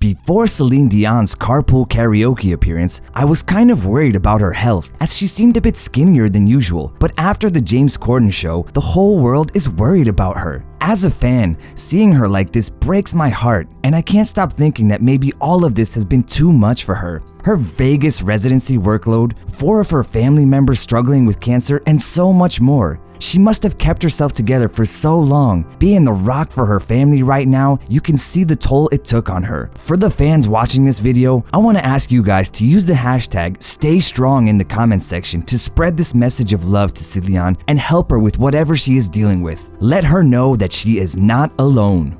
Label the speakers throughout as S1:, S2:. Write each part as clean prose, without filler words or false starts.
S1: Before Celine Dion's Carpool Karaoke appearance, I was kind of worried about her health as she seemed a bit skinnier than usual, but after the James Corden show, the whole world is worried about her. As a fan, seeing her like this breaks my heart, and I can't stop thinking that maybe all of this has been too much for her. Her Vegas residency workload, 4 of her family members struggling with cancer, and so much more. She must have kept herself together for so long. Being the rock for her family right now, you can see the toll it took on her. For the fans watching this video, I want to ask you guys to use the hashtag #StayStrong in the comments section to spread this message of love to Céline and help her with whatever she is dealing with. Let her know that she is not alone.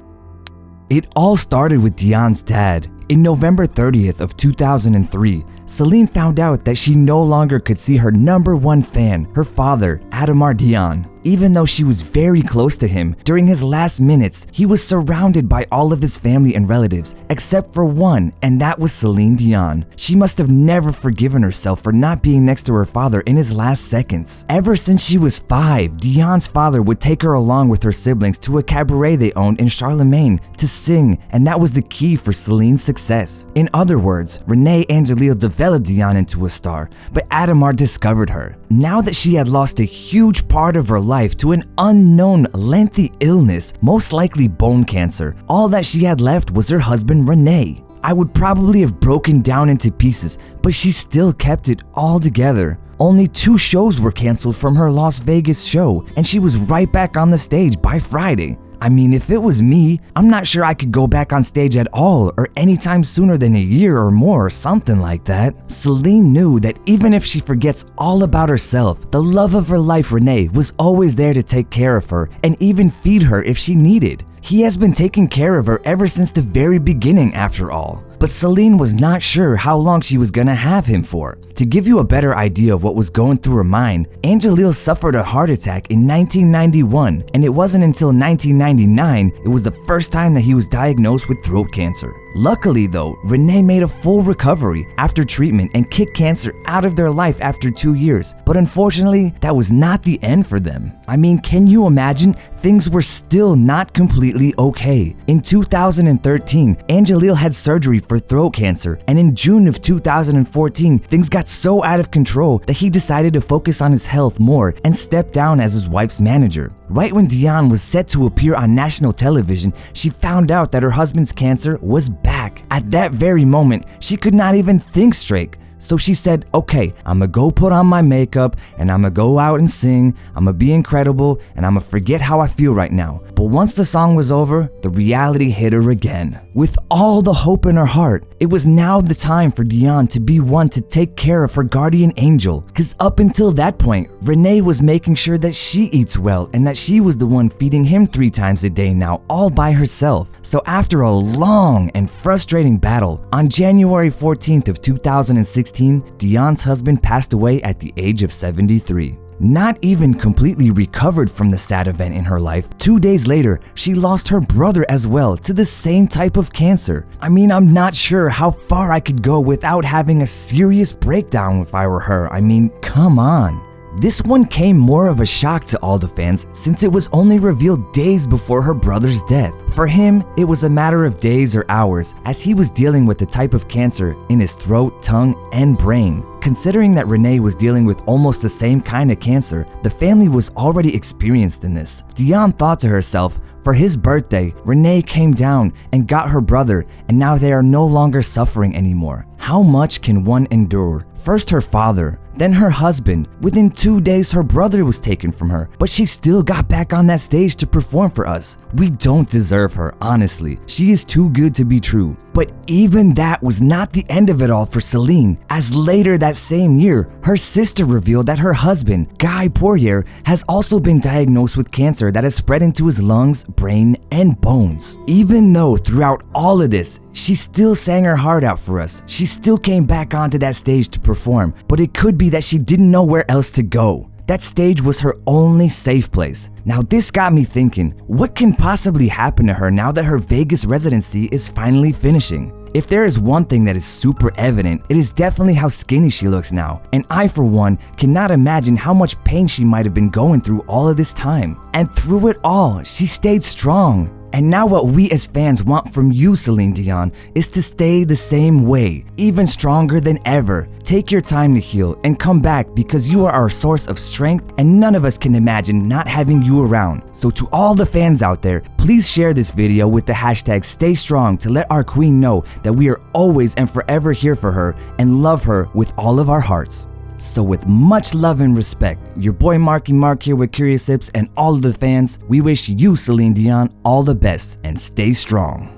S1: It all started with Dion's dad. In November 30th of 2003, Céline found out that she no longer could see her #1 fan, her father, Adamar Dion. Even though she was very close to him, during his last minutes, he was surrounded by all of his family and relatives, except for one, and that was Celine Dion. She must have never forgiven herself for not being next to her father in his last seconds. Ever since she was 5, Dion's father would take her along with her siblings to a cabaret they owned in Charlemagne to sing, and that was the key for Celine's success. In other words, Renee Angelil developed Dion into a star, but Adamar discovered her. Now that she had lost a huge part of her life to an unknown lengthy illness, most likely bone cancer, all that she had left was her husband Renee. I would probably have broken down into pieces, but she still kept it all together. Only 2 shows were canceled from her Las Vegas show, and she was right back on the stage by Friday. I mean, if it was me, I'm not sure I could go back on stage at all or anytime sooner than a year or more or something like that. Celine knew that even if she forgets all about herself, the love of her life, Renee, was always there to take care of her and even feed her if she needed. He has been taking care of her ever since the very beginning, after all. But Celine was not sure how long she was gonna have him for. To give you a better idea of what was going through her mind, Angelil suffered a heart attack in 1991, and it wasn't until 1999 it was the first time that he was diagnosed with throat cancer. Luckily though, Renee made a full recovery after treatment and kicked cancer out of their life after 2 years, but unfortunately, that was not the end for them. I mean, can you imagine? Things were still not completely okay. In 2013, Angelil had surgery for throat cancer, and in June of 2014, things got so out of control that he decided to focus on his health more and stepped down as his wife's manager. Right when Dion was set to appear on national television, she found out that her husband's cancer was back. At that very moment, she could not even think straight. So she said, okay, I'ma go put on my makeup and I'ma go out and sing, I'ma be incredible, and I'ma forget how I feel right now. But once the song was over, the reality hit her again. With all the hope in her heart, it was now the time for Dion to be one to take care of her guardian angel. Cause up until that point, Renee was making sure that she eats well and that she was the one feeding him 3 times a day now, all by herself. So after a long and frustrating battle, on January 14th of 2016, Dion's husband passed away at the age of 73. Not even completely recovered from the sad event in her life, 2 days later, she lost her brother as well to the same type of cancer. I mean, I'm not sure how far I could go without having a serious breakdown if I were her. I mean, come on. This one came more of a shock to all the fans since it was only revealed days before her brother's death. For him, it was a matter of days or hours as he was dealing with the type of cancer in his throat, tongue, and brain. Considering that Renee was dealing with almost the same kind of cancer, the family was already experienced in this. Dion thought to herself, for his birthday, Renee came down and got her brother, and now they are no longer suffering anymore. How much can one endure? First her father, then her husband. Within 2 days, her brother was taken from her, but she still got back on that stage to perform for us. We don't deserve her, honestly. She is too good to be true. But even that was not the end of it all for Celine, as later that same year, her sister revealed that her husband, Guy Poirier, has also been diagnosed with cancer that has spread into his lungs, brain, and bones. Even though throughout all of this, she still sang her heart out for us, she still came back onto that stage to perform, but it could be that she didn't know where else to go. That stage was her only safe place. Now this got me thinking, what can possibly happen to her now that her Vegas residency is finally finishing? If there is one thing that is super evident, it is definitely how skinny she looks now, and I for one cannot imagine how much pain she might have been going through all of this time. And through it all, she stayed strong. And now what we as fans want from you, Celine Dion, is to stay the same way, even stronger than ever. Take your time to heal and come back because you are our source of strength and none of us can imagine not having you around. So to all the fans out there, please share this video with the hashtag #StayStrong to let our queen know that we are always and forever here for her and love her with all of our hearts. So with much love and respect, your boy Marky Mark here with Curious Sips and all of the fans, we wish you, Celine Dion, all the best and stay strong.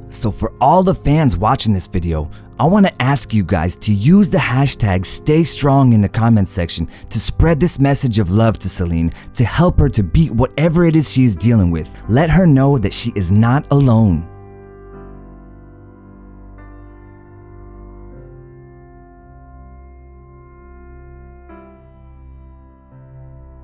S1: So for all the fans watching this video, I want to ask you guys to use the hashtag #StayStrong in the comment section to spread this message of love to Celine to help her to beat whatever it is she is dealing with. Let her know that she is not alone.